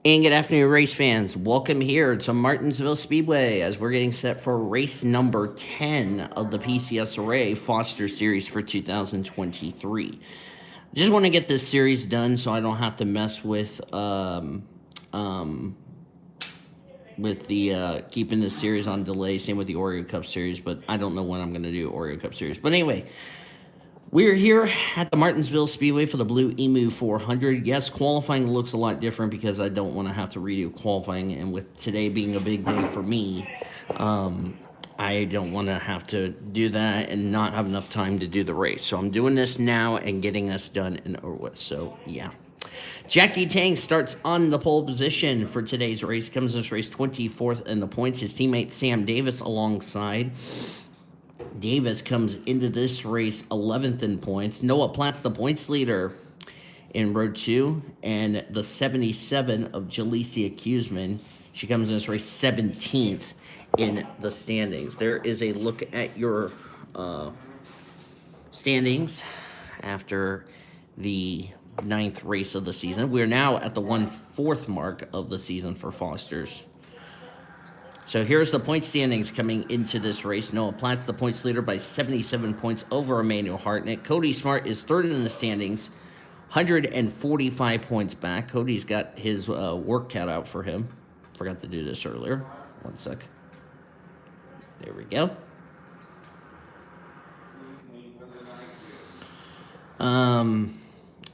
And good afternoon, race fans. Welcome here to Martinsville Speedway as we're getting set for race number 10 of the PCSRA Foster Series for 2023. Just want to get this series done so I don't have to mess with the keeping this series on delay. Same with the Oreo Cup Series, but I don't know when I'm going to do Oreo Cup Series. But anyway, we're here at the Martinsville Speedway for the Blue Emu 400. Yes, qualifying looks a lot different because I don't want to have to redo qualifying. And with today being a big day for me, I don't want to have to do that and not have enough time to do the race. So I'm doing this now and getting us done and over with. So, yeah. Jackie Tang starts on the pole position for today's race. Comes this race 24th in the points. His teammate Sam Davis alongside. Davis comes into this race 11th in points. Noah Platt's the points leader in row 2. And the 77 of Jalecia Kuzman, she comes in this race 17th in the standings. There is a look at your standings after the 9th race of the season. We're now at the 1/4 mark of the season for Fosters. So here's the point standings coming into this race. Noah Platt's the points leader by 77 points over Emmanuel Hartnett. Cody Smart is third in the standings, 145 points back. Cody's got his work cut out for him. Forgot to do this earlier. One sec. There we go.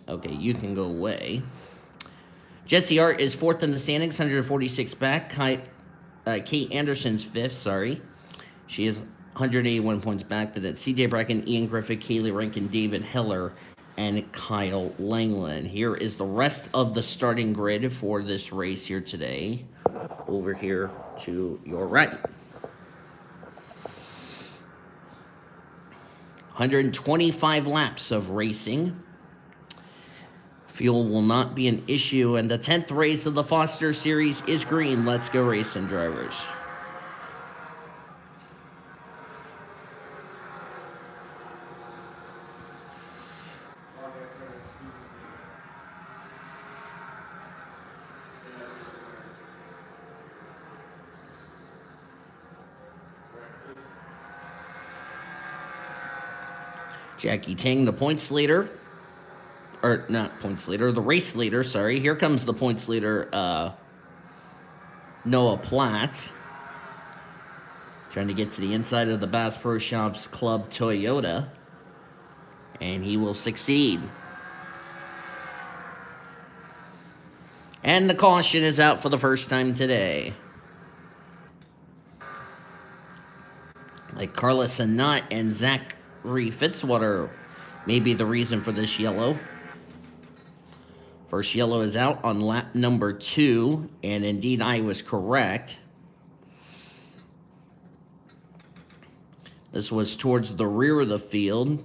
Okay, you can go away. Jesse Art is 4th in the standings, 146 back. Kate Anderson's 5th, sorry. She is 181 points back. Then it's CJ Bracken, Ian Griffith, Kaylee Rankin, David Heller, and Kyle Langland. Here is the rest of the starting grid for this race here today. Over here to your right. 125 laps of racing. Fuel will not be an issue, and the 10th race of the Foster Series is green. Let's go racing, drivers. Jackie Tang, the points leader. Or not points leader, the race leader, sorry. Here comes the points leader, Noah Platt. Trying to get to the inside of the Bass Pro Shops Club Toyota. And he will succeed. And the caution is out for the first time today. Like Carla Sanat and Zachary Fitzwater may be the reason for this yellow. First yellow is out on lap number 2, and indeed I was correct. This was towards the rear of the field.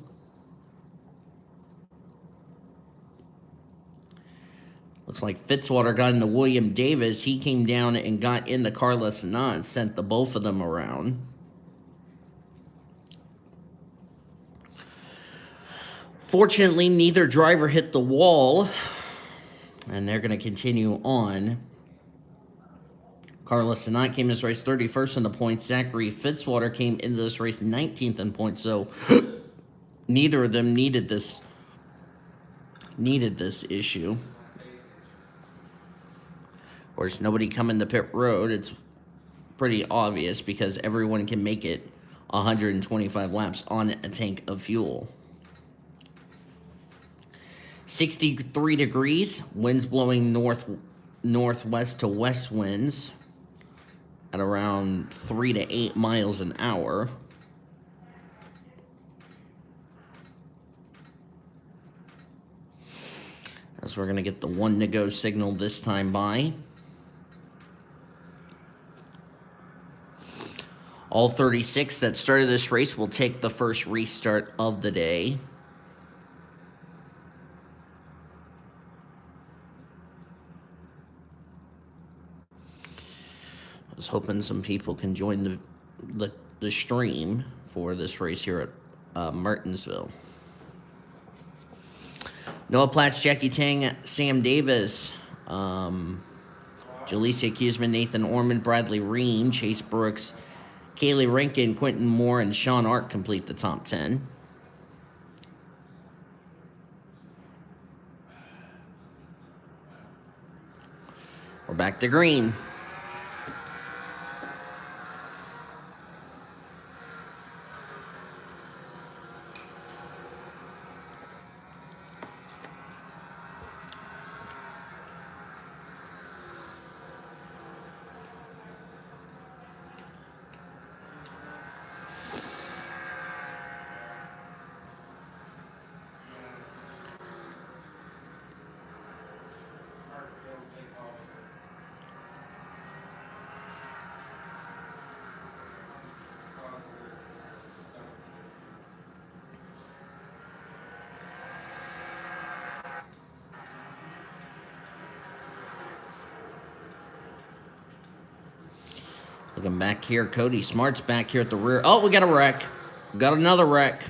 Looks like Fitzwater got into William Davis. He came down and got into Carla Sanat and sent the both of them around. Fortunately, neither driver hit the wall. And they're going to continue on. Carla Sanat came in this race 31st in the points. Zachary Fitzwater came into this race 19th in points. So neither of them needed this issue. Of course, nobody coming to pit road. It's pretty obvious because everyone can make it 125 laps on a tank of fuel. 63 degrees, winds blowing northwest to west winds at around 3 to 8 miles an hour. As we're going to get the 1 to go signal this time by. All 36 that started this race will take the first restart of the day. I was hoping some people can join the stream for this race here at Martinsville. Noah Platts, Jackie Tang, Sam Davis, Jaleesa Kuzman, Nathan Orman, Bradley Ream, Chase Brooks, Kaylee Rankin, Quentin Moore, and Sean Art complete the top 10. We're back to green. Looking back here, Cody Smart's back here at the rear. Oh, we got a wreck. We got another wreck.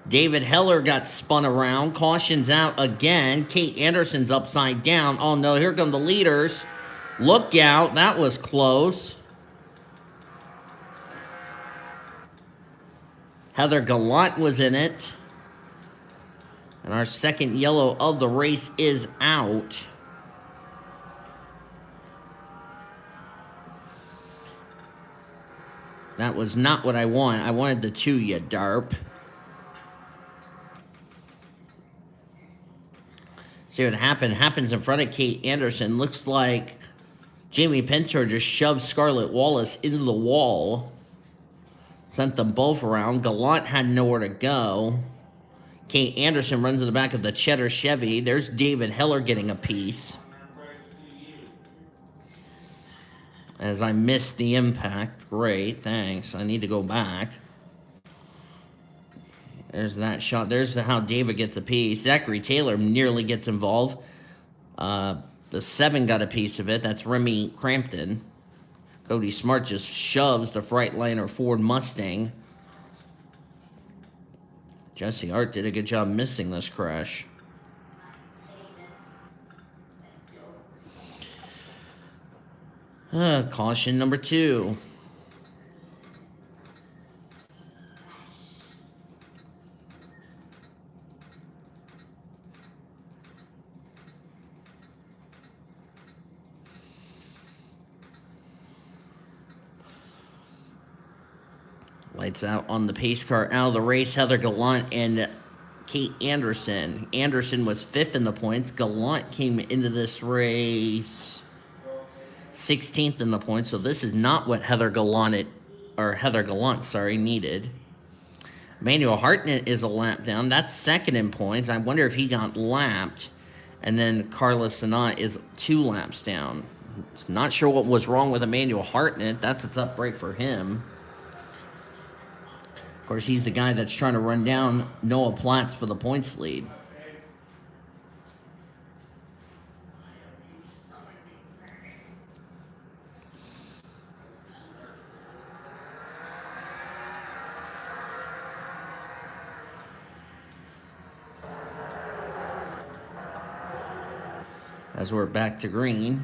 David Heller got spun around. Caution's out again. Kate Anderson's upside down. Oh, no, here come the leaders. Look out. That was close. Heather Gallant was in it. And our second yellow of the race is out. That was not what I want. I wanted the 2, you derp. See what happened. Happens in front of Kate Anderson. Looks like Jamie Pinter just shoved Scarlett Wallace into the wall. Sent them both around. Gallant had nowhere to go. Kate Anderson runs in the back of the Cheddar Chevy. There's David Heller getting a piece. As I missed the impact. Great, thanks. I need to go back. There's that shot. There's how David gets a piece. Zachary Taylor nearly gets involved. The 7 got a piece of it. That's Remy Crampton. Cody Smart just shoves the Freightliner Ford Mustang. Jesse Hart did a good job missing this crash. Caution number 2. Lights out on the pace car. Out of the race, Heather Gallant and Kate Anderson. Anderson was 5th in the points. Gallant came into this race 16th in the points, so this is not what Heather Gallant needed. Emmanuel Hartnett is a lap down. That's 2nd in points. I wonder if he got lapped. And then Carlos Sanat is 2 laps down. Not sure what was wrong with Emmanuel Hartnett. That's a tough break for him. Of course, he's the guy that's trying to run down Noah Platts for the points lead. As we're back to green.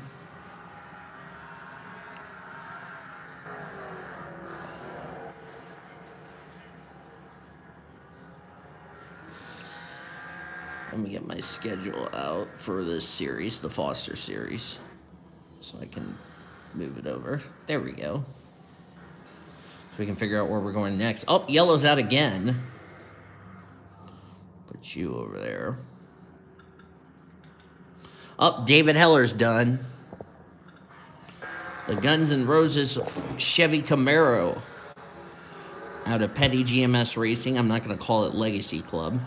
Let me get my schedule out for this series, the Foster series, so I can move it over. There we go. So we can figure out where we're going next. Oh, yellow's out again. Put you over there. Oh, David Heller's done. The Guns N' Roses Chevy Camaro out of Petty GMS Racing. I'm not going to call it Legacy Club.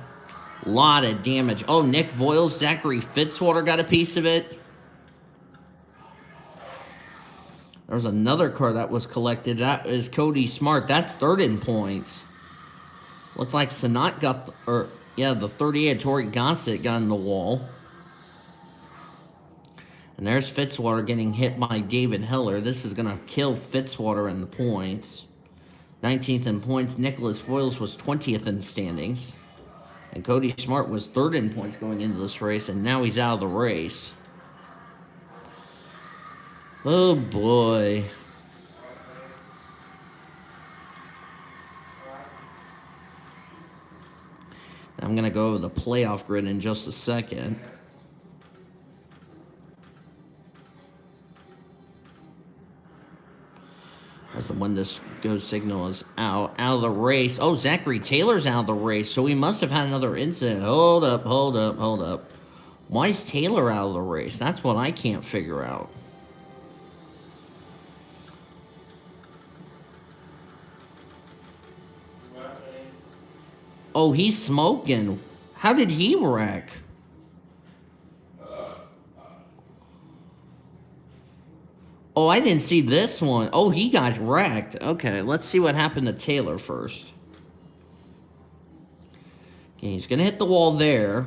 Lot of damage. Oh, Nick Voiles, Zachary Fitzwater got a piece of it. There was another car that was collected. That is Cody Smart. That's 3rd in points. Looked like Sanat got, the 38 Tori Gossett got in the wall. And there's Fitzwater getting hit by David Heller. This is going to kill Fitzwater in the points. 19th in points. Nicholas Foyles was 20th in standings. And Cody Smart was 3rd in points going into this race, and now he's out of the race. Oh, boy. I'm going to go over the playoff grid in just a second. As the window go signal is out of the race. Oh, Zachary Taylor's out of the race, so he must have had another incident. Hold up. Why is Taylor out of the race? That's what I can't figure out. Oh, he's smoking. How did he wreck? Oh, I didn't see this one. Oh, he got wrecked. Okay, let's see what happened to Taylor first. Okay, he's going to hit the wall there.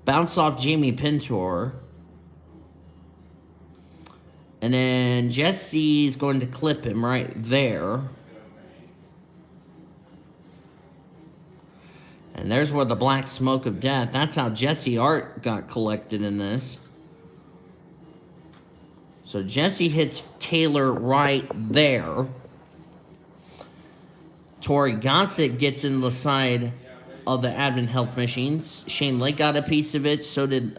Bounce off Jamie Pintor. And then Jesse's going to clip him right there. And there's where the black smoke of death. That's how Jesse Art got collected in this. So Jesse hits Taylor right there. Tori Gossett gets in the side of the Advent Health machines. Shane Lake got a piece of it. So did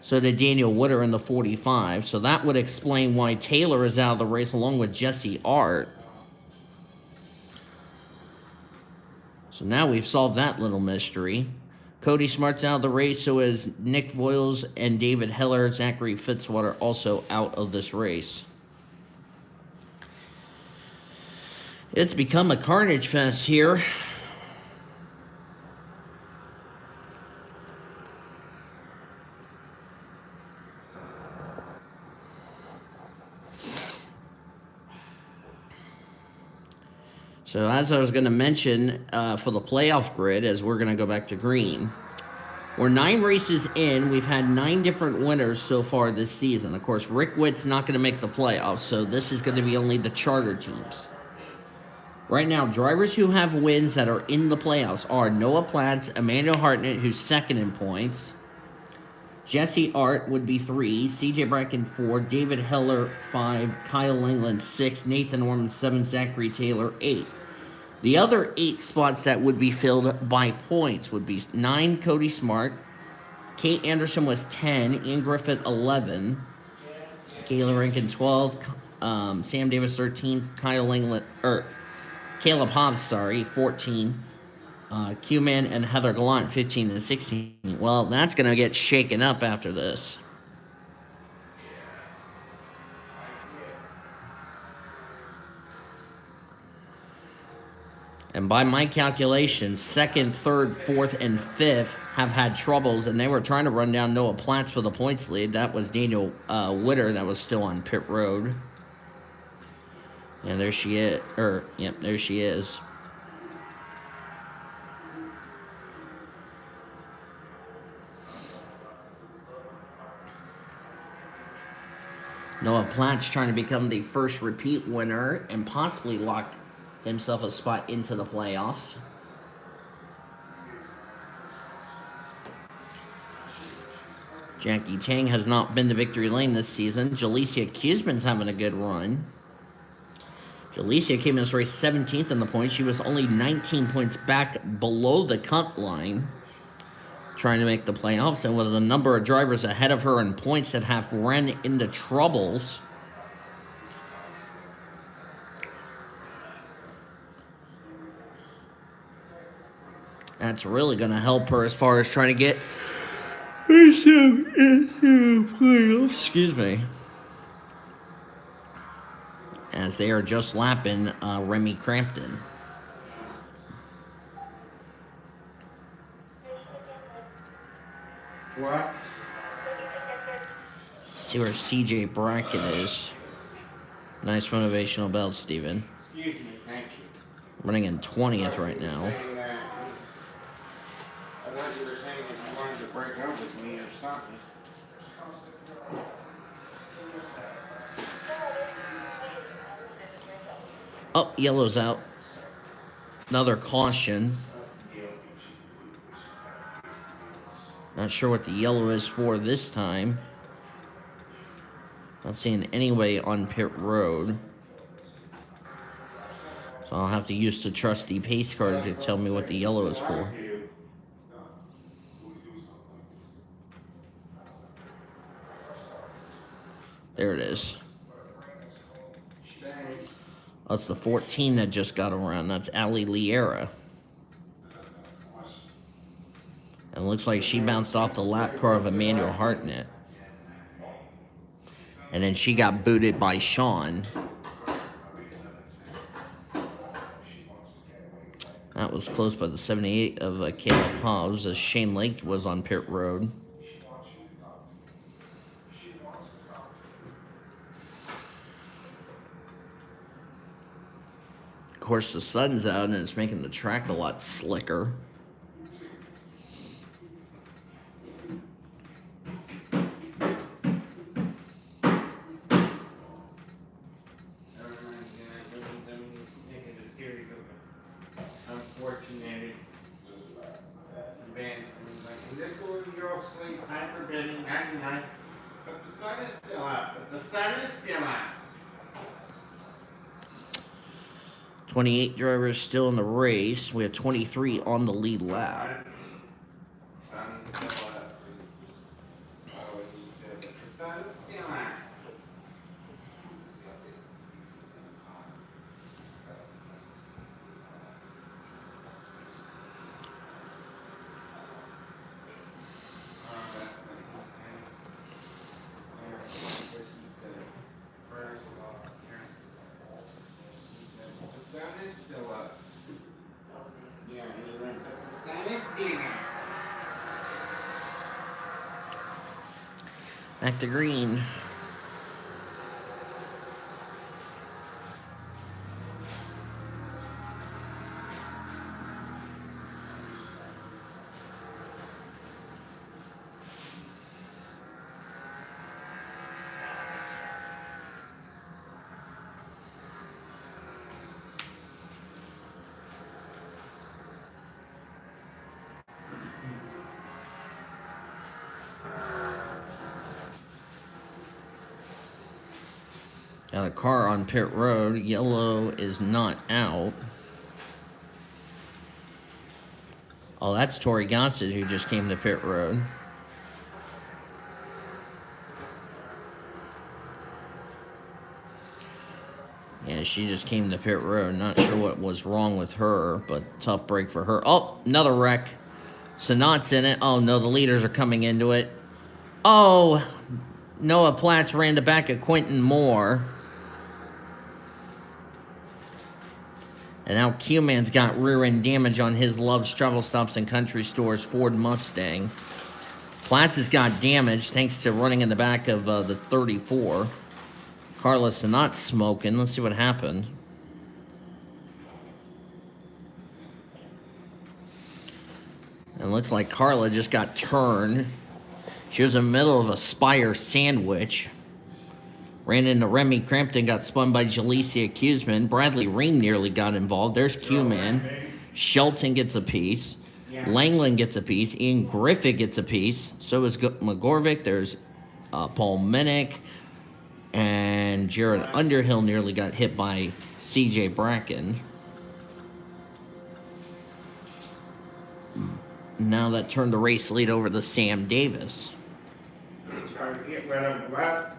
Daniel Wooder in the 45. So that would explain why Taylor is out of the race along with Jesse Art. So now we've solved that little mystery. Cody Smart's out of the race, so is Nick Voiles and David Heller. Zachary Fitzwater also out of this race. It's become a carnage fest here. So as I was going to mention for the playoff grid, as we're going to go back to green, we're 9 races in. We've had 9 different winners so far this season. Of course, Rick Witt's not going to make the playoffs, so this is going to be only the charter teams. Right now, drivers who have wins that are in the playoffs are Noah Platts, Emmanuel Hartnett, who's 2nd in points. Jesse Art would be 3, CJ Bracken 4, David Heller 5, Kyle England 6, Nathan Norman 7, Zachary Taylor 8. The other 8 spots that would be filled by points would be 9, Cody Smart. Kate Anderson was 10. Ian Griffith, 11. Kayla Rankin, 12. Sam Davis, 13. Kyle England, Caleb Hobbs, 14. Q-Man and Heather Gallant, 15 and 16. Well, that's going to get shaken up after this. And by my calculations, 2nd, 3rd, 4th, and 5th have had troubles, and they were trying to run down Noah Platts for the points lead. That was Daniel Witter that was still on pit road. And there she is. Yep, there she is. Noah Platts trying to become the first repeat winner and possibly lock himself a spot into the playoffs. Jackie Tang has not been to victory lane this season. Jalecia Kuzman's having a good run. Jalecia came in this race 17th in the points. She was only 19 points back below the cut line, trying to make the playoffs. And with a number of drivers ahead of her in points that have ran into troubles, that's really going to help her as far as trying to get into the playoffs. Excuse me. As they are just lapping Remy Crampton. What? See where CJ Bracken is. Nice motivational belt, Steven. Excuse me, thank you. Running in 20th right now. I thought you were saying that you wanted to break up with me or something. Oh, yellow's out. Another caution. Not sure what the yellow is for this time. Not seeing anyway on pit road. So I'll have to use the trusty pace card to tell me what the yellow is for. There it is. That's the 14 that just got around. That's Ali Liera. And it looks like she bounced off the lap car of Emmanuel Hartnett. And then she got booted by Sean. That was close by the 78 of Caleb Hobbs as Shane Lake was on pit road. Of course, the sun's out and it's making the track a lot slicker. Unfortunate advancement. Like, this little girl sleep, I'm forbidding, 99. But the sun is still out. But the sun is still out. 28 drivers still in the race. We have 23 on the lead lap. Sun is still out. But the sun is still out. Back to green. Got a car on pit road. Yellow is not out. Oh, that's Tori Gossett who just came to pit road. Yeah, she just came to pit road. Not sure what was wrong with her, but tough break for her. Oh, another wreck. Sanat's in it. Oh, no, the leaders are coming into it. Oh, Noah Platts ran the back of Quentin Moore. And now Q-Man's got rear-end damage on his Love's Travel Stops and Country Stores Ford Mustang. Platts has got damage thanks to running in the back of the 34. Carlos not smoking. Let's see what happened. And it looks like Carla just got turned. She was in the middle of a Spire sandwich. Ran into Remy Crampton, got spun by Jalecia Kuzman. Bradley Ream nearly got involved. There's Q-Man. Shelton gets a piece. Langland gets a piece. Ian Griffith gets a piece. So is McGorvick. There's Paul Minnick. And Jared Underhill nearly got hit by C.J. Bracken. Now that turned the race lead over to Sam Davis. Trying to get rid of what?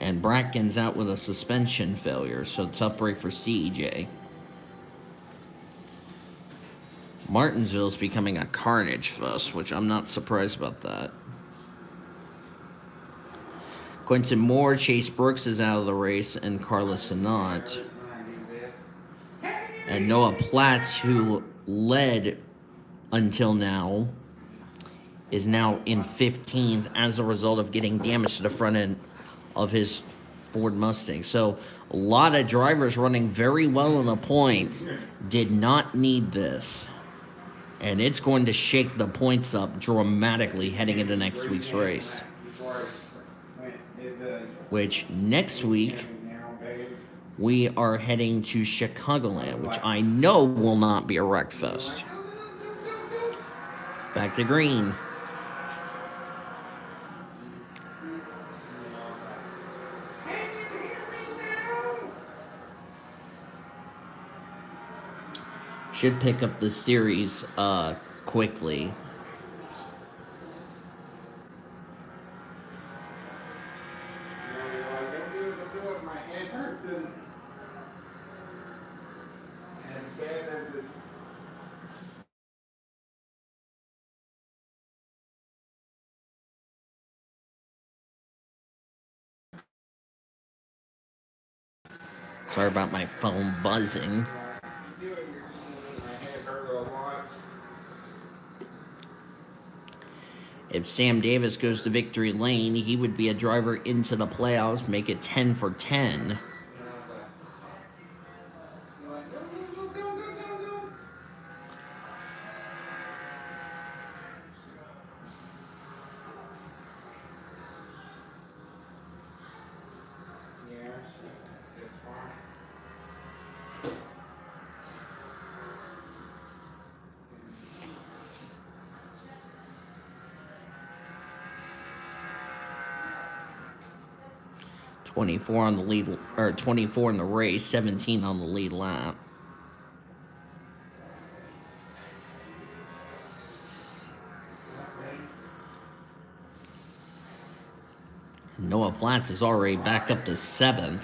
And Bracken's out with a suspension failure, so tough break for CJ. Martinsville's becoming a carnage fest, which I'm not surprised about that. Quentin Moore, Chase Brooks is out of the race, and Carlos Sanat. And Noah Platts, who led until now, is now in 15th as a result of getting damage to the front end of his Ford Mustang. So a lot of drivers running very well in the points did not need this. And it's going to shake the points up dramatically heading into next week's race. which next week we are heading to Chicagoland, which I know will not be a wreck fest. Back to green. Should pick up the series quickly. Sorry about my phone buzzing. If Sam Davis goes to victory lane, he would be a driver into the playoffs, make it 10 for 10. .24 on the lead, or 24 in the race, 17 on the lead lap. Noah Platts is already back up to 7th.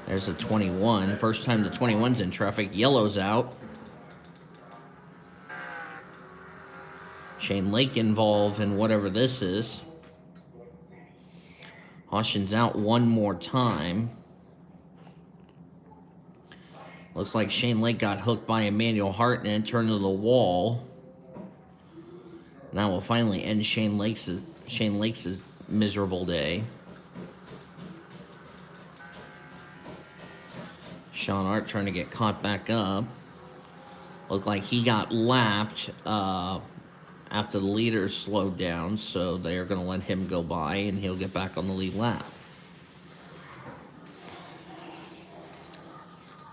There's a 21. First time the 21's in traffic. Yellow's out. Shane Lake involved in whatever this is. Austin's out one more time. Looks like Shane Lake got hooked by Emmanuel Hartnett and turned to the wall. That will finally end Shane Lake's miserable day. Sean Hart trying to get caught back up. Looked like he got lapped after the leaders slowed down, so they're going to let him go by, and he'll get back on the lead lap.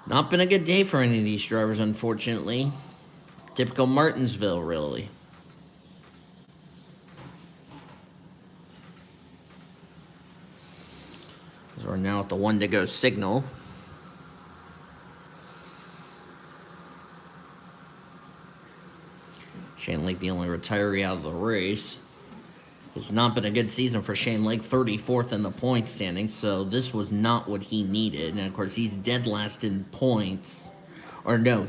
Not been a good day for any of these drivers, unfortunately. Typical Martinsville, really. So we're now at the 1 to go signal. Shane Lake, the only retiree out of the race. It's not been a good season for Shane Lake, 34th in the point standing, so this was not what he needed. And, of course, he's dead last in points. Or, no,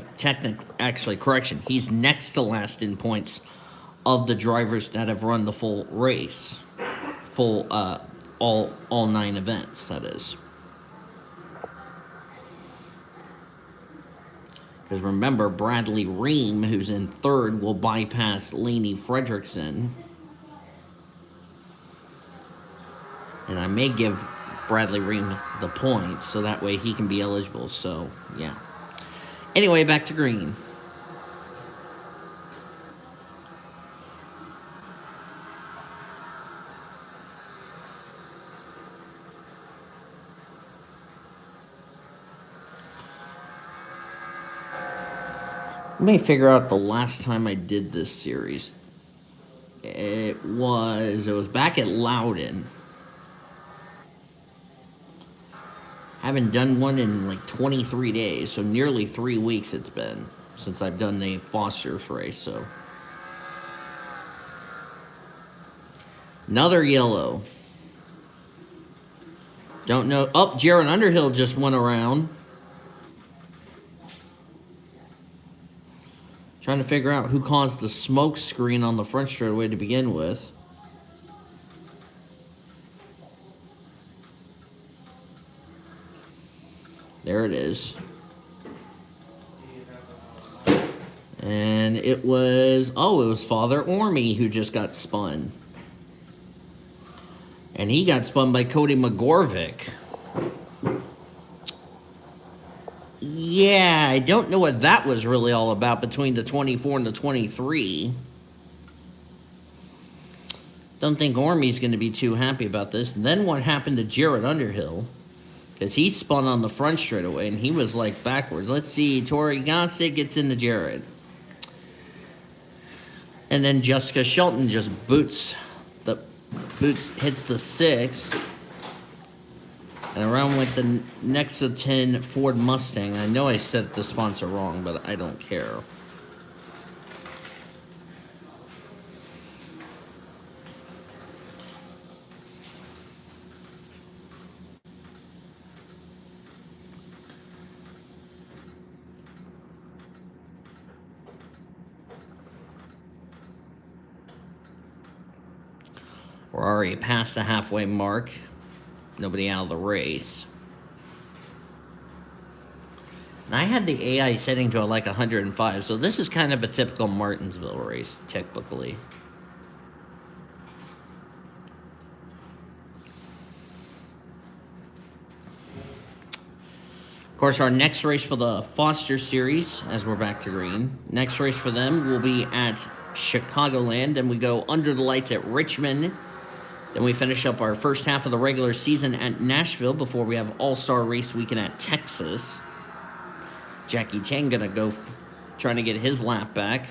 actually, correction. He's next to last in points of the drivers that have run the full race. Full, all 9 events, that is. Because remember, Bradley Ream, who's in 3rd, will bypass Laney Fredrickson. And I may give Bradley Ream the points, so that way he can be eligible. So, yeah. Anyway, back to green. Let me figure out the last time I did this series. It was back at Loudon. Haven't done one in like 23 days, so nearly 3 weeks it's been since I've done the Foster's race. So another yellow. Don't know. Oh, Jaron Underhill just went around. Trying to figure out who caused the smoke screen on the front straightaway to begin with. There it is. And it was Father Orme who just got spun. And he got spun by Cody McGorvick. Yeah, I don't know what that was really all about between the 24 and the 23. Don't think Ormy's going to be too happy about this. And then what happened to Jared Underhill? Because he spun on the front straight away, and he was like backwards. Let's see, Tori Gossett gets into Jared. And then Jessica Shelton just hits the 6. And around with the Nexa 10 Ford Mustang. I know I said the sponsor wrong, but I don't care. We're already past the halfway mark. Nobody out of the race. And I had the AI setting to like 105, so this is kind of a typical Martinsville race, typically. Of course, our next race for the Foster Series, as we're back to green, next race for them will be at Chicagoland. Then we go under the lights at Richmond. Then we finish up our first half of the regular season at Nashville before we have All-Star Race Weekend at Texas. Jackie Tang gonna go trying to get his lap back.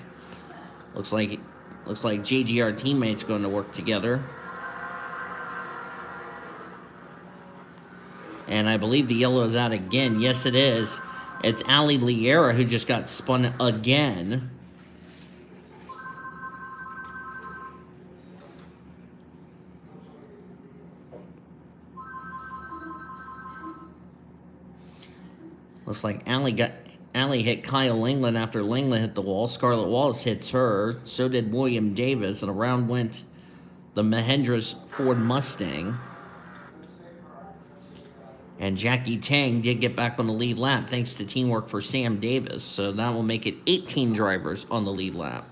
Looks like JGR teammates going to work together. And I believe the yellow is out again. Yes, it is. It's Ali Liera who just got spun again. Looks like Allie hit Kyle Langland after Langland hit the wall. Scarlett Wallace hits her. So did William Davis. And around went the Mahendra's Ford Mustang. And Jackie Tang did get back on the lead lap thanks to teamwork for Sam Davis. So that will make it 18 drivers on the lead lap.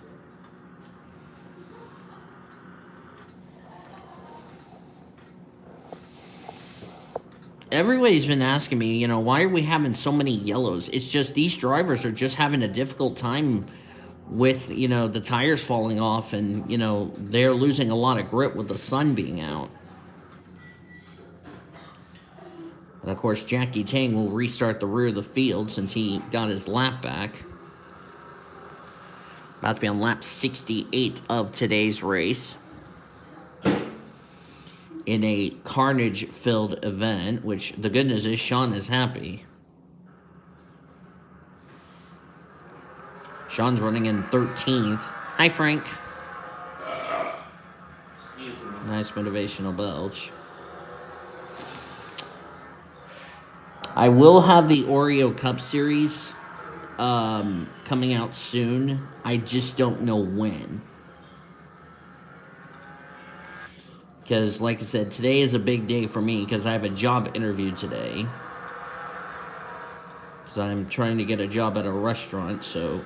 Everybody's been asking me, why are we having so many yellows? It's just these drivers are just having a difficult time with, the tires falling off and, they're losing a lot of grip with the sun being out. And, of course, Jackie Tang will restart the rear of the field since he got his lap back. About to be on lap 68 of today's race. In a carnage-filled event, which the good news is Sean is happy. Sean's running in 13th. Hi, Frank. Nice motivational belch. I will have the Oreo Cup Series coming out soon. I just don't know when. Because, like I said, today is a big day for me because I have a job interview today. Because I'm trying to get a job at a restaurant, so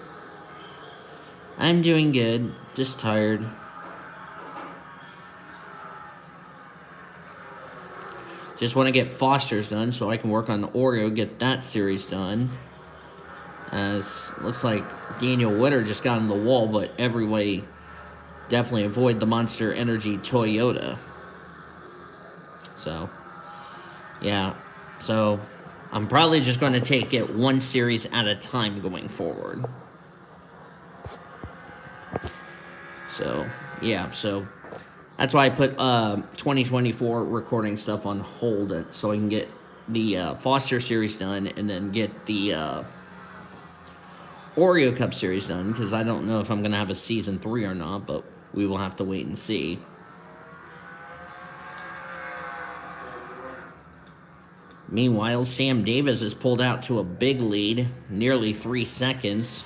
I'm doing good, just tired. Just want to get Foster's done so I can work on the Oreo, get that series done. As looks like Daniel Witter just got on the wall, but every way definitely avoid the Monster Energy Toyota. So, yeah. So, I'm probably just going to take it one series at a time going forward. So, yeah. So, that's why I put 2024 recording stuff on hold so I can get the Foster series done and then get the Oreo Cup series done, because I don't know if I'm going to have a Season 3 or not, but we will have to wait and see. Meanwhile, Sam Davis is pulled out to a big lead, nearly 3 seconds,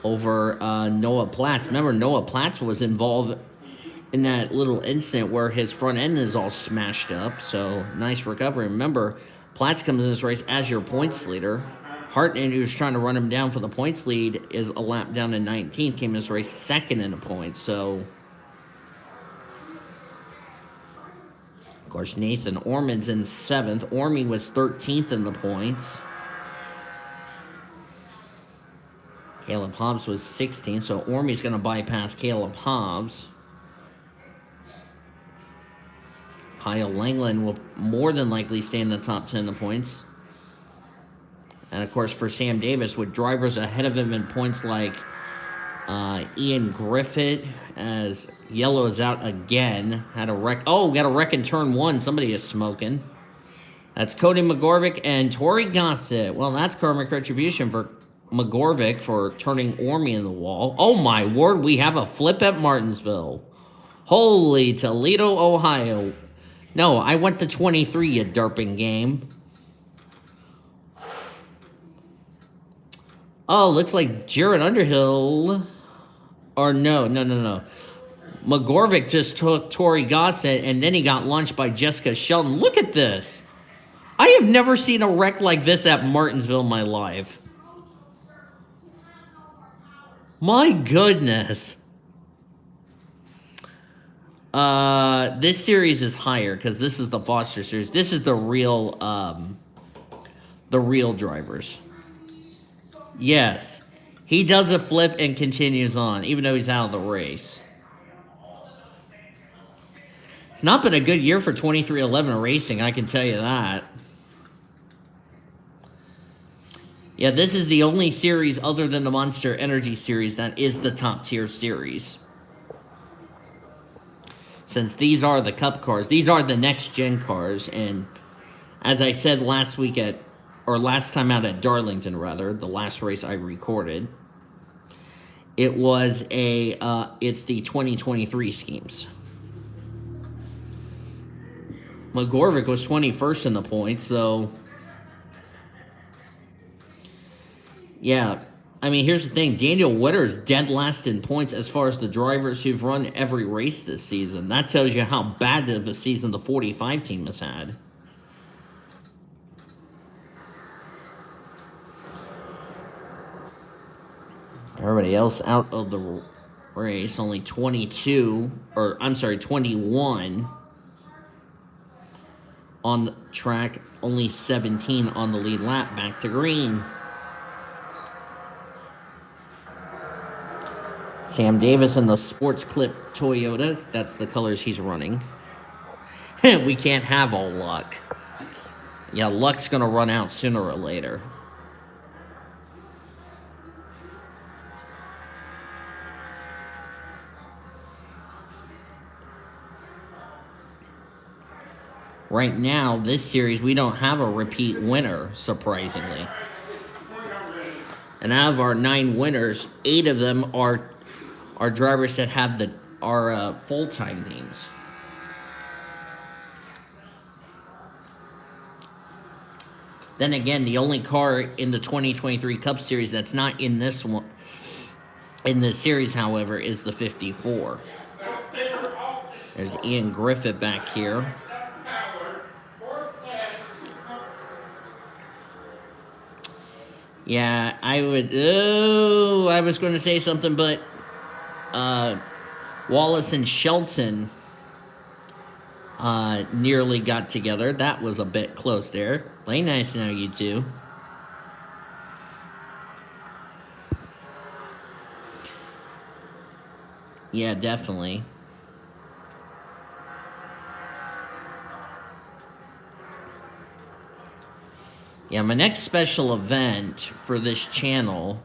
over Noah Platts. Remember, Noah Platts was involved in that little incident where his front end is all smashed up, so nice recovery. Remember, Platts comes in this race as your points leader. Hartnett, who's trying to run him down for the points lead, is a lap down in 19th, came in this race second in the points, so... Of course, Nathan Ormond's in 7th. Ormy was 13th in the points. Caleb Hobbs was 16, so Ormy's going to bypass Caleb Hobbs. Kyle Langland will more than likely stay in the top 10 of points. And, of course, for Sam Davis, with drivers ahead of him in points like Ian Griffith, as yellow is out again. Had a wreck. Oh, got a wreck in turn 1. Somebody is smoking. That's Cody McGorvick and Tori Gossett. Well, that's karmic retribution for McGorvick for turning Ormy in the wall. Oh, my word. We have a flip at Martinsville. Holy Toledo, Ohio. No, I went to 23, you derping game. Oh, looks like Jared Underhill. Or no. McGorvick just took Tori Gossett, and then he got launched by Jessica Shelton. Look at this. I have never seen a wreck like this at Martinsville in my life. My goodness. This series is higher because this is the Foster series. This is the real drivers. Yes. He does a flip and continues on, even though he's out of the race. It's not been a good year for 2311 racing, I can tell you that. Yeah, this is the only series other than the Monster Energy series that is the top tier series. Since these are the Cup cars, these are the next gen cars, and as I said last week last time out at Darlington, rather, the last race I recorded, it was it's the 2023 schemes. McGorvick was 21st in the points, so yeah. I mean, here's the thing. Daniel Witter's dead last in points as far as the drivers who've run every race this season. That tells you how bad of a season the 45 team has had. Everybody else out of the race, only 21 on the track, only 17 on the lead lap, back to green. Sam Davis in the Sports Clip Toyota, that's the colors he's running. We can't have all luck. Yeah, luck's gonna run out sooner or later. Right now, this series, we don't have a repeat winner, surprisingly. And out of our 9 winners, 8 of them are drivers that have full-time teams. Then again, the only car in the 2023 Cup Series that's not in this one, in this series, however, is the 54. There's Ian Griffith back here. Yeah, I was going to say something, but Wallace and Shelton nearly got together. That was a bit close there. Play nice now, you two. Yeah, definitely. Yeah, my next special event for this channel,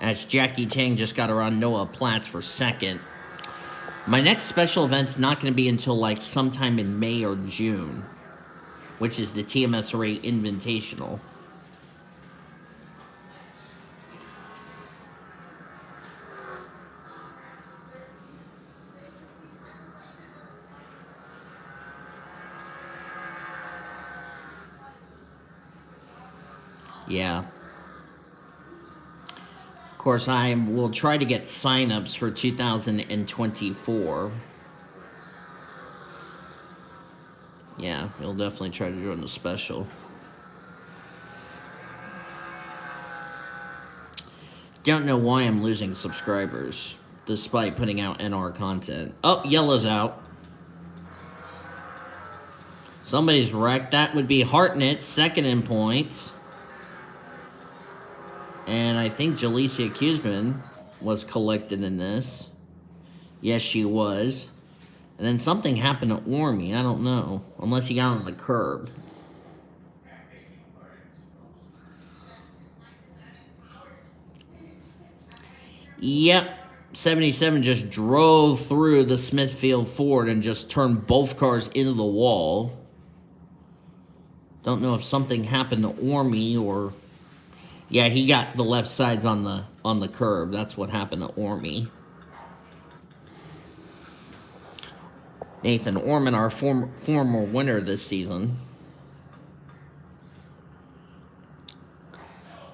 as Jackie Tang just got around Noah Platts for second, my next special event's not going to be until like sometime in May or June, which is the TMSRA Invitational. Yeah. Of course, I will try to get sign-ups for 2024. Yeah, we'll definitely try to join the special. Don't know why I'm losing subscribers, despite putting out NR content. Oh, yellow's out. Somebody's wrecked. That would be Hartnett, second in points. And I think Jalecia Kuzman was collected in this. Yes, she was. And then something happened to Ormy. I don't know. Unless he got on the curb. Yep. 77 just drove through the Smithfield Ford and just turned both cars into the wall. Don't know if something happened to Ormy or... Yeah, he got the left sides on the curb. That's what happened to Ormy. Nathan Orman, our former winner this season.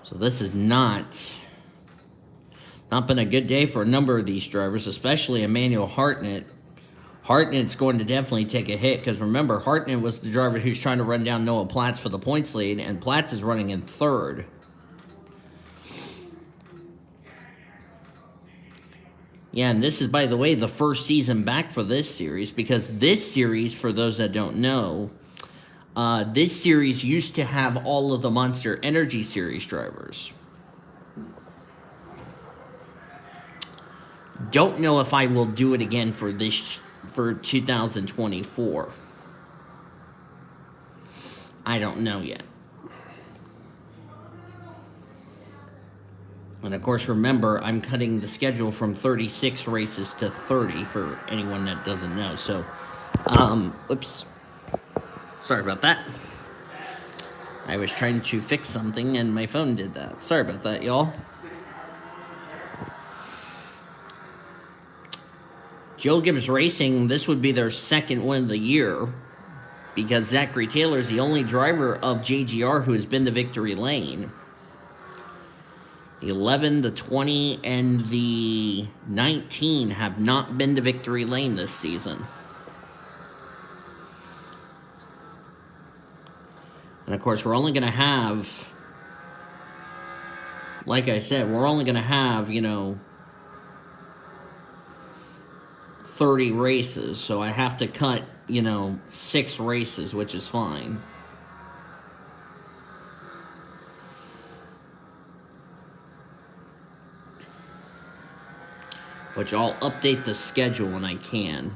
So this is not been a good day for a number of these drivers, especially Emmanuel Hartnett. Hartnett's going to definitely take a hit because remember, Hartnett was the driver who's trying to run down Noah Platts for the points lead, and Platts is running in third. Yeah, and this is, by the way, the first season back for this series because this series, for those that don't know, this series used to have all of the Monster Energy Series drivers. Don't know if I will do it again for 2024. I don't know yet. And of course, remember, I'm cutting the schedule from 36 races to 30 for anyone that doesn't know. So, oops. Sorry about that. I was trying to fix something and my phone did that. Sorry about that, y'all. Joe Gibbs Racing, this would be their second win of the year because Zachary Taylor is the only driver of JGR who has been to victory lane. 11, the 20, and the 19 have not been to victory lane this season. And of course, we're only going to have, like I said, we're only going to have, 30 races. So I have to cut, 6 races, which is fine. Which I'll update the schedule when I can.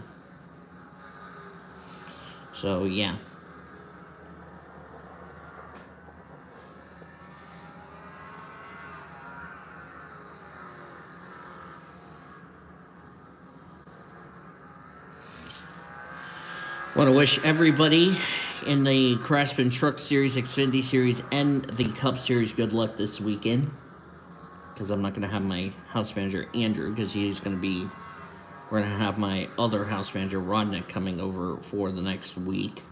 So, yeah. Want to wish everybody in the Craftsman Truck Series, Xfinity Series, and the Cup Series good luck this weekend. Because I'm not going to have my house manager, Andrew, because he's going to be... We're going to have my other house manager, Rodnick, coming over for the next week.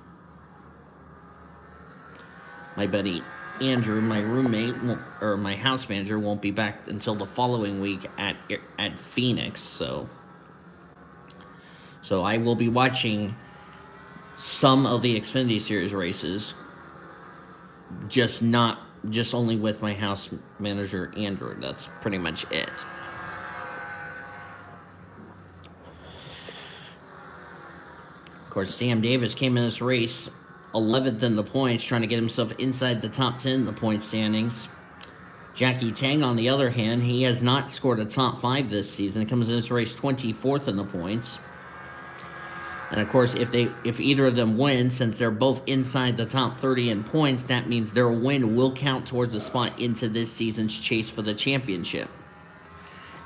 My buddy, Andrew, my roommate, or my house manager, won't be back until the following week at Phoenix, so I will be watching some of the Xfinity Series races, just only with my house manager, Andrew. That's pretty much it. Of course, Sam Davis came in this race 11th in the points, trying to get himself inside the top 10 in the point standings. Jackie Tang, on the other hand, he has not scored a top 5 this season. He comes in this race 24th in the points. And of course, if either of them win, since they're both inside the top 30 in points, that means their win will count towards a spot into this season's chase for the championship,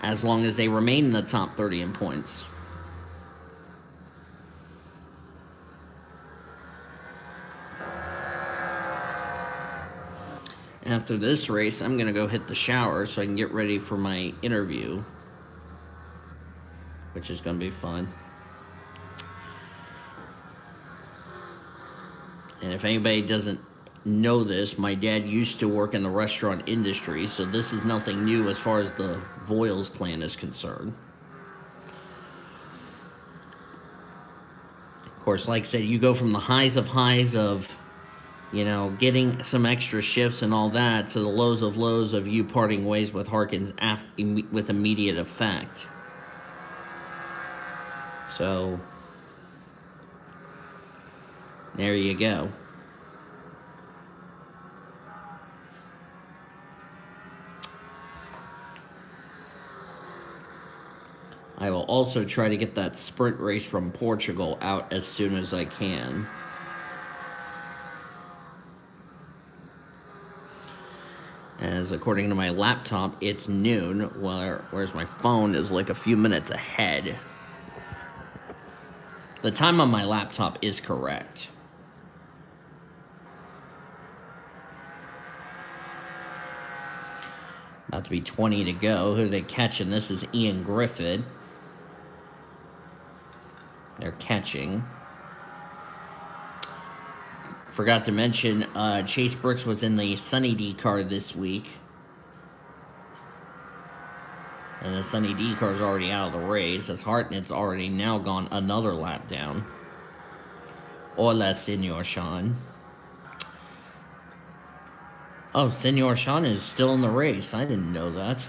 as long as they remain in the top 30 in points. After this race, I'm going to go hit the shower so I can get ready for my interview, which is going to be fun. And if anybody doesn't know this, my dad used to work in the restaurant industry, so this is nothing new as far as the Voiles clan is concerned. Of course, like I said, you go from the highs of, getting some extra shifts and all that, to the lows of you parting ways with Harkins with immediate effect. So, there you go. I will also try to get that sprint race from Portugal out as soon as I can. As according to my laptop, it's noon, whereas my phone is like a few minutes ahead. The time on my laptop is correct. About to be 20 to go. Who are they catching? This is Ian Griffith. They're catching. Forgot to mention, Chase Brooks was in the Sunny D car this week. And the Sunny D car is already out of the race, as Hartnett's already now gone another lap down. Hola, Senor Sean. Oh, Senor Sean is still in the race. I didn't know that.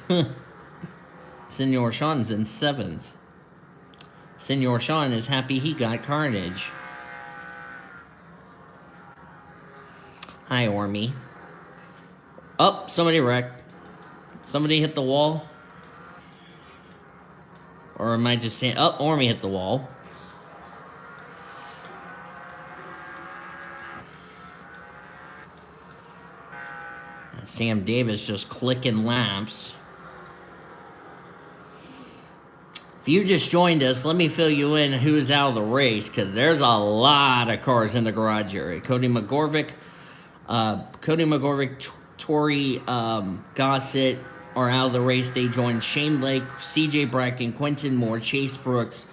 Senor Sean's in 7th. Senor Sean is happy he got Carnage. Hi, Ormy. Oh, somebody wrecked. Somebody hit the wall. Or am I just saying... Oh, Ormy hit the wall. Sam Davis just clicking laps. If you just joined us, let me fill you in who's out of the race, because there's a lot of cars in the garage area. Cody McGorvick, Tori Gossett are out of the race. They joined Shane Lake, CJ Bracken, Quentin Moore, Chase Brooks,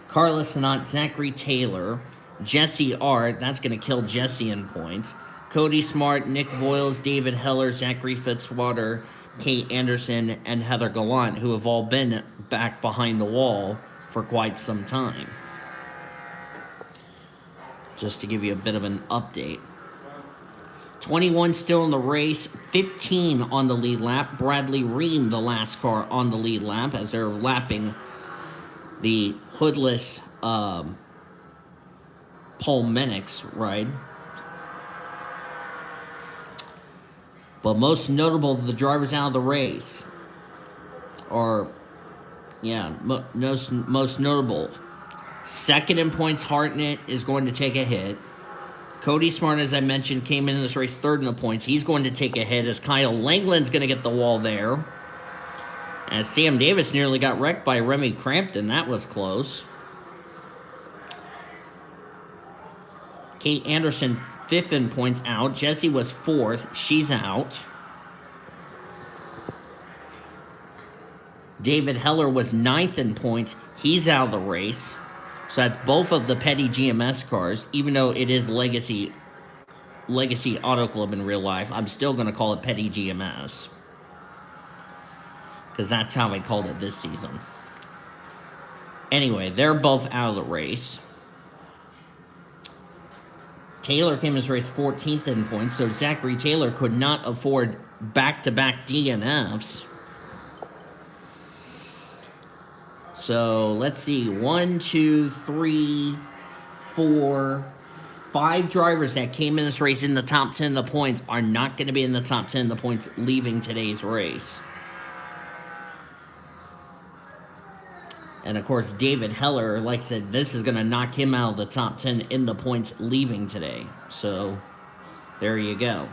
Carlos Sanat, Zachary Taylor, Jesse Art. That's going to kill Jesse in points. Cody Smart, Nick Voiles, David Heller, Zachary Fitzwater, Kate Anderson, and Heather Gallant, who have all been back behind the wall for quite some time. Just to give you a bit of an update. 21 still in the race, 15 on the lead lap. Bradley Ream, the last car on the lead lap, as they're lapping the hoodless Paul Menix ride. But most notable of the drivers out of the race, most notable. Second in points, Hartnett is going to take a hit. Cody Smart, as I mentioned, came in this race third in the points. He's going to take a hit as Kyle Langland's going to get the wall there. As Sam Davis nearly got wrecked by Remy Crampton. That was close. Kate Anderson, fifth in points, out. Jessie was fourth. She's out. David Heller was ninth in points. He's out of the race. So that's both of the Petty GMS cars. Even though it is Legacy Auto Club in real life, I'm still going to call it Petty GMS. Because that's how I called it this season. Anyway, they're both out of the race. Taylor came in his race 14th in points, so Zachary Taylor could not afford back-to-back DNFs. So, let's see. 1, 2, 3, 4, 5 drivers that came in this race in the top 10 of the points are not going to be in the top 10 of the points leaving today's race. And, of course, David Heller, like I said, this is going to knock him out of the top 10 in the points leaving today. So, there you go.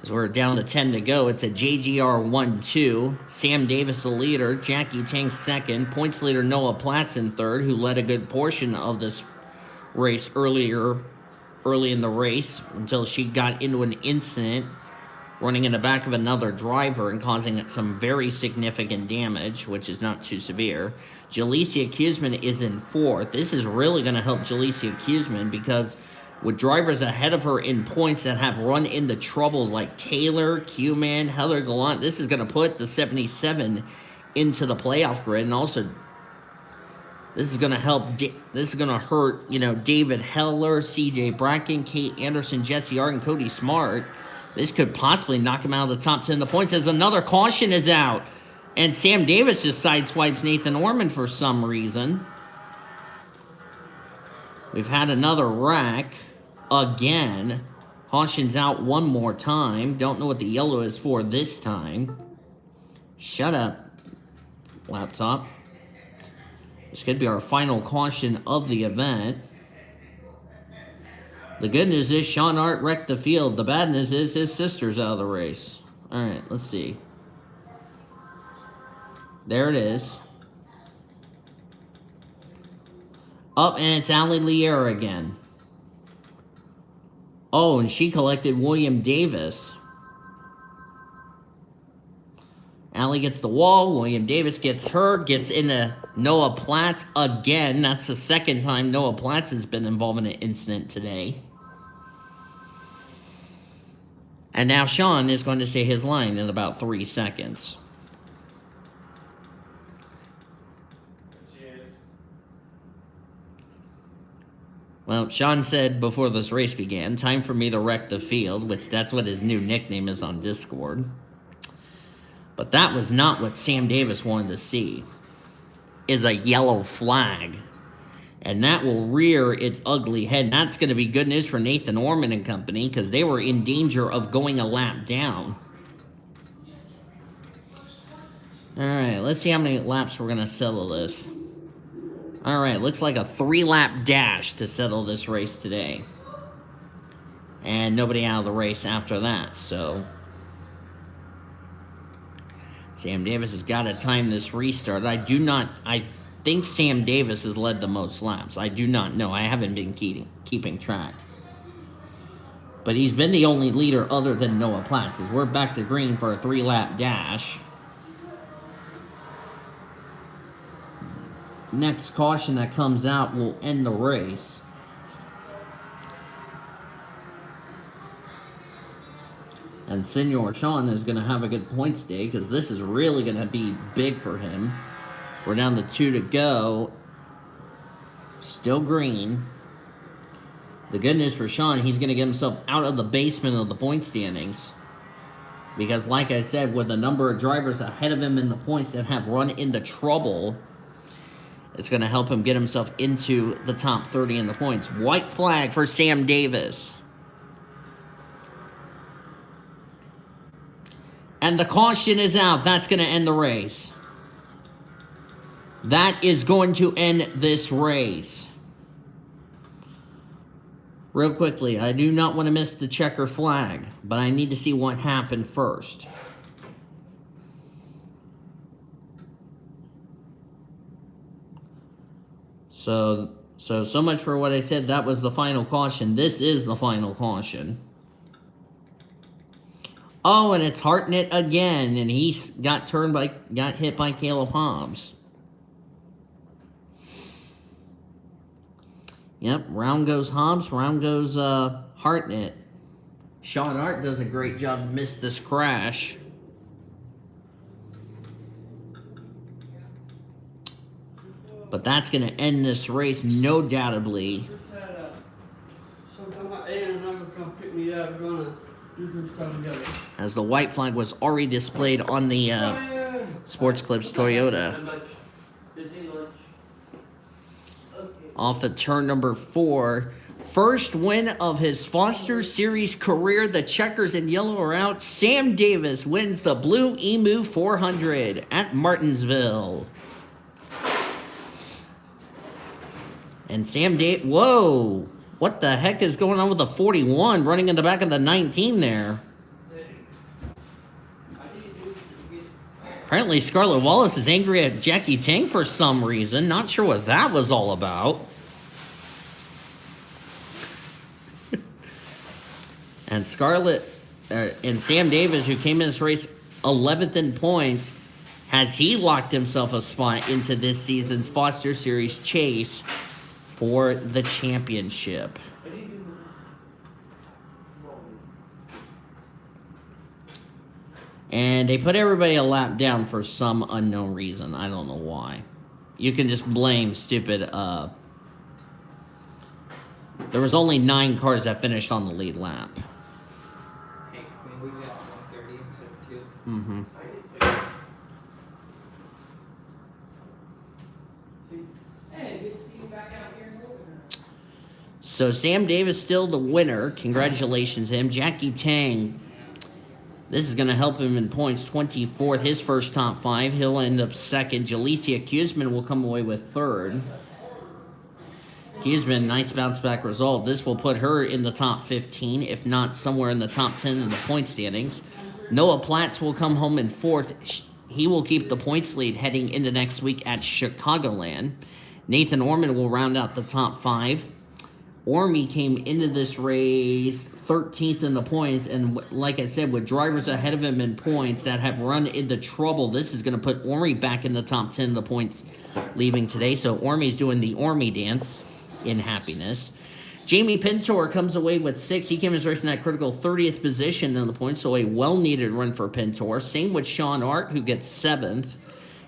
As we're down to 10 to go, it's a JGR 1-2. Sam Davis the leader, Jackie Tang second. Points leader Noah Platts in third, who led a good portion of this race early in the race until she got into an incident running in the back of another driver and causing some very significant damage, which is not too severe. Jalecia Kuzman is in fourth. This is really going to help Jalecia Kuzman because with drivers ahead of her in points that have run into trouble like Taylor, Q-Man, Heather Gallant, this is going to put the 77 into the playoff grid. And also, this is going to help, this is going to hurt, David Heller, CJ Bracken, Kate Anderson, Jesse Art, and Cody Smart. This could possibly knock him out of the top 10 of the points as another caution is out. And Sam Davis just sideswipes Nathan Orman for some reason. We've had another wreck again. Caution's out one more time. Don't know what the yellow is for this time. Shut up. laptop. This could be our final caution of the event. The good news is Sean Hart wrecked the field. The bad news is his sister's out of the race. All right, let's see. There it is. Up, and it's Allie Liera again. Oh, and she collected William Davis. Allie gets the wall. William Davis gets her. Gets into Noah Platts again. That's the second time Noah Platts has been involved in an incident today. And now Sean is going to say his line in about 3 seconds. Well, Sean said before this race began, time for me to wreck the field, which that's what his new nickname is on Discord. But that was not what Sam Davis wanted to see, is a yellow flag. And that will rear its ugly head. And that's going to be good news for Nathan Orman and company, because they were in danger of going a lap down. All right, let's see how many laps we're going to settle this. All right, looks like a 3-lap dash to settle this race today. And nobody out of the race after that, so Sam Davis has got to time this restart. I think Sam Davis has led the most laps. I do not know. I haven't been keeping track. But he's been the only leader other than Noah Platts, as we're back to green for a 3-lap dash. Next caution that comes out will end the race. And Senor Sean is going to have a good points day, because this is really going to be big for him. We're down to 2 to go. Still green. The good news for Sean, he's going to get himself out of the basement of the point standings. Because like I said, with the number of drivers ahead of him in the points that have run into trouble, it's going to help him get himself into the top 30 in the points. White flag for Sam Davis. And the caution is out. That's going to end the race. That is going to end this race. Real quickly, I do not want to miss the checker flag, but I need to see what happened first. So much for what I said. That was the final caution. This is the final caution. Oh, and it's Hartnett again, and he got hit by Caleb Hobbs. Yep, round goes Hobbs, round goes Hartnett. Sean Hart does a great job to miss this crash. But that's going to end this race, no doubtably. As the white flag was already displayed on the Sports Clips Toyota. Off at turn number 4. First win of his Foster Series career. The checkers in yellow are out. Sam Davis wins the Blue Emu 400 at Martinsville. And Sam Davis, whoa, what the heck is going on with the 41 running in the back of the 19 there? Apparently Scarlett Wallace is angry at Jackie Tang for some reason. Not sure what that was all about. And and Sam Davis, who came in this race 11th in points, has he locked himself a spot into this season's Foster Series chase for the championship. And they put everybody a lap down for some unknown reason. I don't know why. You can just blame stupid, there was only 9 cars that finished on the lead lap. Hey, can we leave it at 130 instead of 2? Mm-hmm. Hey, good to see you back out here in Louisville. So Sam Davis still the winner. Congratulations to him. Jackie Tang This is going to help him in points. 24th, his first top 5. He'll end up second. Jalecia Kuzman will come away with third. Kuzman, nice bounce back result. This will put her in the top 15, if not somewhere in the top 10 in the point standings. Noah Platts will come home in fourth. He will keep the points lead heading into next week at Chicagoland. Nathan Orman will round out the top 5. Ormy came into this race 13th in the points, and like I said, with drivers ahead of him in points that have run into trouble, this is going to put Ormy back in the top 10 of the points leaving today. So Ormy's doing the Ormy dance in happiness. Jamie Pintor comes away with 6. He came as racing that critical 30th position in the points, so a well-needed run for Pintor. Same with Sean Art, who gets 7th.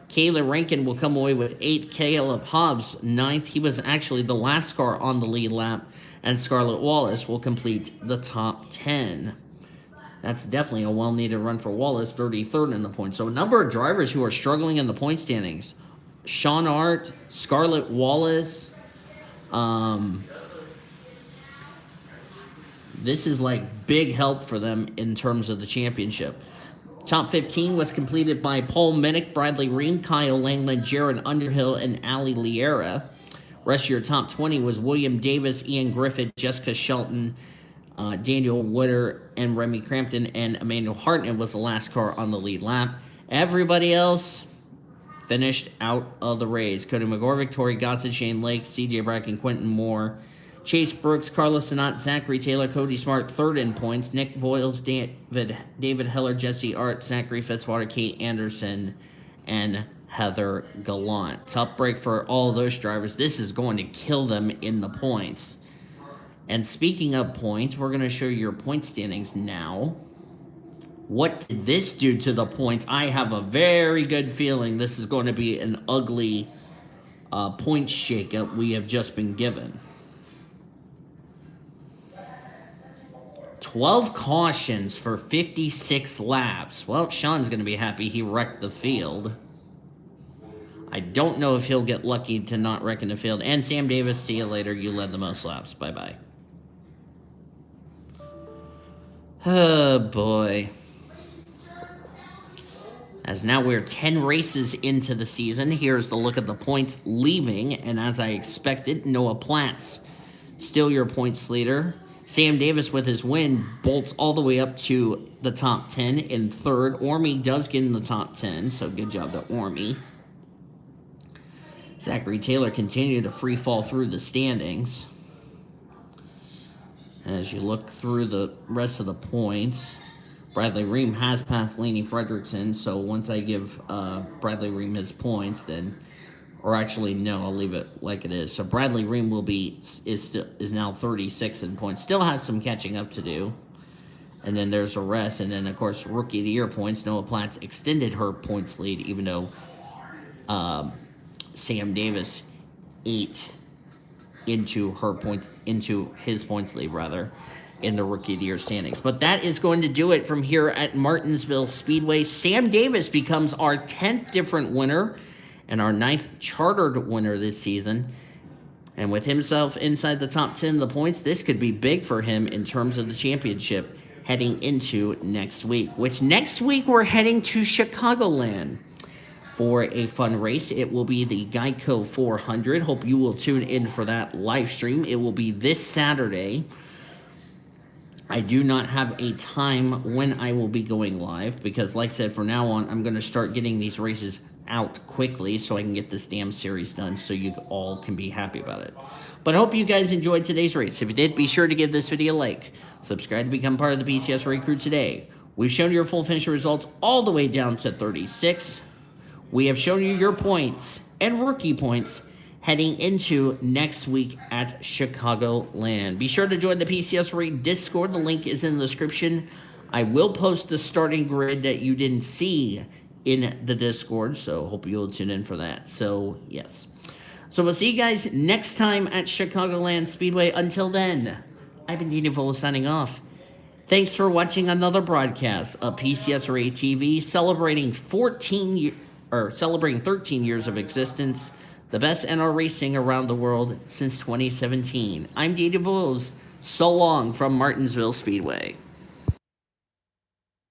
Kayla Rankin will come away with 8. Caleb Hobbs, 9th. He was actually the last car on the lead lap. And Scarlett Wallace will complete the top 10. That's definitely a well-needed run for Wallace, 33rd in the points. So a number of drivers who are struggling in the point standings. Sean Art, Scarlett Wallace. This is like big help for them in terms of the championship. Top 15 was completed by Paul Minnick, Bradley Ream, Kyle Langland, Jared Underhill, and Ali Liera. Rest of your top 20 was William Davis, Ian Griffith, Jessica Shelton, Daniel Wooder, and Remy Crampton, and Emmanuel Hartnett was the last car on the lead lap. Everybody else finished out of the race. Cody McGorvick, Tori Gossett, Shane Lake, CJ Bracken, Quentin Moore, Chase Brooks, Carlos Sanat, Zachary Taylor, Cody Smart, third in points. Nick Voiles, David Heller, Jesse Art, Zachary Fitzwater, Kate Anderson, and Heather Gallant. Tough break for all those drivers. This is going to kill them in the points. And speaking of points, we're going to show you your point standings now. What did this do to the points? I have a very good feeling this is going to be an ugly point shakeup we have just been given. 12 cautions for 56 laps. Well, Sean's going to be happy he wrecked the field. I don't know if he'll get lucky to not wreck in the field. And Sam Davis, see you later. You led the most laps. Bye-bye. Oh, boy. As now we're 10 races into the season. Here's the look at the points leaving. And as I expected, Noah Platts, still your points leader. Sam Davis, with his win, bolts all the way up to the top 10 in third. Ormy does get in the top 10, so good job to Ormy. Zachary Taylor continued to free fall through the standings. As you look through the rest of the points, Bradley Ream has passed Laney Fredrickson, so once I give Bradley Ream his points, then... Or actually, no, I'll leave it like it is. So Bradley Ream is now 36 in points. Still has some catching up to do. And then there's a rest. And then, of course, Rookie of the Year points. Noah Platts extended her points lead, even though Sam Davis ate into his points lead, rather, in the Rookie of the Year standings. But that is going to do it from here at Martinsville Speedway. Sam Davis becomes our 10th different winner and our 9th chartered winner this season. And with himself inside the top 10 of the points, this could be big for him in terms of the championship heading into next week. Which next week we're heading to Chicagoland for a fun race. It will be the Geico 400. Hope you will tune in for that live stream. It will be this Saturday. I do not have a time when I will be going live because, like I said, from now on, I'm going to start getting these races out quickly so I can get this damn series done so you all can be happy about it. But I hope you guys enjoyed today's race. If you did, be sure to give this video a like. Subscribe to become part of the PCSRA crew today. We've shown you your full finish results all the way down to 36. We have shown you your points and rookie points heading into next week at Chicagoland. Be sure to join the PCSRA Discord. The link is in the description. I will post the starting grid that you didn't see in the Discord, so hope you'll tune in for that. So, yes. So we'll see you guys next time at Chicagoland Speedway. Until then, I've been Dina Volo signing off. Thanks for watching another broadcast of PCSRA TV, celebrating 13 years of existence, the best NR racing around the world since 2017. I'm Dina Volo. So long from Martinsville Speedway.